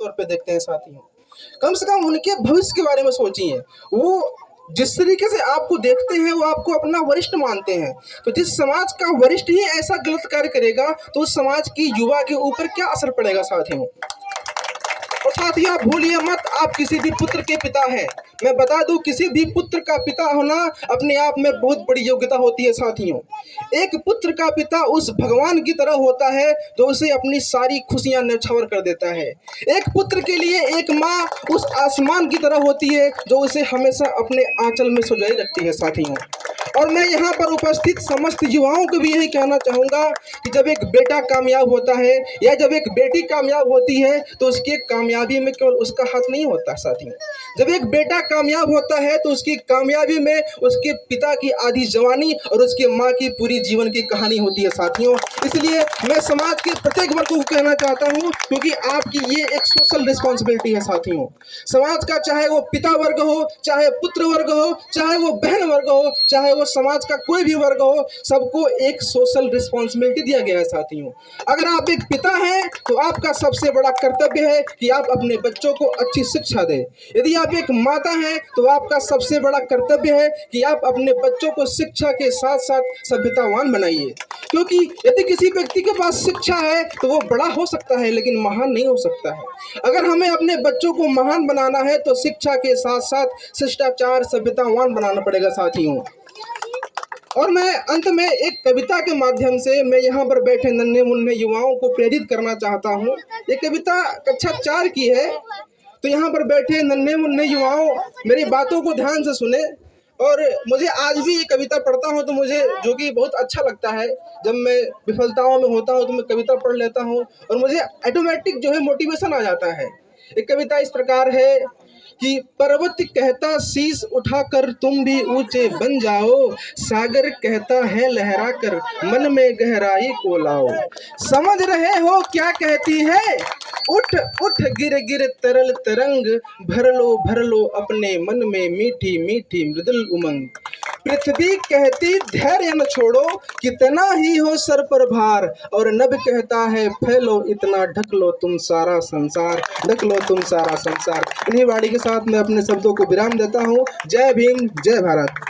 तौर पे देखते हैं साथियों। कम से कम उनके भविष्य के बारे में सोचिए। वो जिस तरीके से आपको देखते हैं वो आपको अपना वरिष्ठ मानते हैं। तो जिस समाज का वरिष्ठ ही ऐसा गलत कार्य करेगा तो उस समाज की युवा के ऊपर क्या असर पड़ेगा साथियों। और साथियों आप भूलिए मत, आप किसी भी पुत्र के पिता हैं। मैं बता दूं, किसी भी पुत्र का पिता होना अपने आप में बहुत बड़ी योग्यता होती है साथियों। एक पुत्र का पिता उस भगवान की तरह होता है जो उसे अपनी सारी खुशियां न्यौछावर कर देता है। एक पुत्र के लिए एक माँ उस आसमान की तरह होती है जो उसे हमेशा अपने आंचल में सजाए रखती है साथियों। और मैं यहाँ पर उपस्थित समस्त युवाओं को भी यही कहना चाहूँगा कि जब एक बेटा कामयाब होता है या जब एक बेटी कामयाब होती है तो उसकी कामयाबी में केवल उसका हाथ नहीं होता साथियों। जब एक बेटा कामयाब होता है तो उसकी कामयाबी में उसके पिता की आधी जवानी और उसके माँ की पूरी जीवन की कहानी होती है साथियों। इसलिए मैं समाज के प्रत्येक वर्ग को कहना चाहता हूँ, क्योंकि आपकी ये एक सोशल रिस्पॉन्सिबिलिटी है साथियों। समाज का चाहे वो पिता वर्ग हो, चाहे पुत्र वर्ग हो, चाहे वो बहन वर्ग हो, चाहे वो समाज का कोई भी वर्ग हो, सबको एक सोशल रिस्पॉन्सिबिलिटी दिया गया है साथियों। अगर आप एक पिता हैं तो आपका सबसे बड़ा कर्तव्य है कि आप अपने बच्चों को अच्छी शिक्षा दें। यदि आप एक माता हैं तो आपका सबसे बड़ा कर्तव्य है कि आप अपने बच्चों को शिक्षा के साथ साथ सभ्यतावान बनाइए। क्योंकि यदि किसी व्यक्ति के पास शिक्षा है तो वो बड़ा हो सकता है लेकिन महान नहीं हो सकता है। अगर हमें अपने बच्चों को महान बनाना है तो शिक्षा के साथ साथ शिष्टाचार सभ्यतावान बनाना पड़ेगा साथियों। और मैं अंत में एक कविता के माध्यम से मैं यहाँ पर बैठे नन्हे मुन्ने युवाओं को प्रेरित करना चाहता हूँ। ये कविता कक्षा 4 की है। तो यहाँ पर बैठे नन्हे मुन्ने युवाओं मेरी बातों को ध्यान से सुने। और मुझे आज भी ये कविता पढ़ता हूँ तो मुझे जो कि बहुत अच्छा लगता है। जब मैं विफलताओं में होता हूँ तो मैं कविता पढ़ लेता हूँ और मुझे ऑटोमेटिक जो है मोटिवेशन आ जाता है। एक कविता इस प्रकार है कि पर्वत कहता शीश उठाकर तुम भी ऊंचे बन जाओ, सागर कहता है लहरा कर मन में गहराई को लाओ। समझ रहे हो क्या कहती है, उठ उठ गिर गिर तरल तरंग, भर लो अपने मन में मीठी मीठी मृदुल उमंग। पृथ्वी कहती धैर्य न छोड़ो, कितना ही हो सर पर भार, और नभ कहता है फैलो इतना, ढक लो तुम सारा संसार, ढक लो तुम सारा संसार। इन्हीं वाणी के साथ मैं अपने शब्दों को विराम देता हूँ। जय भीम, जय भारत।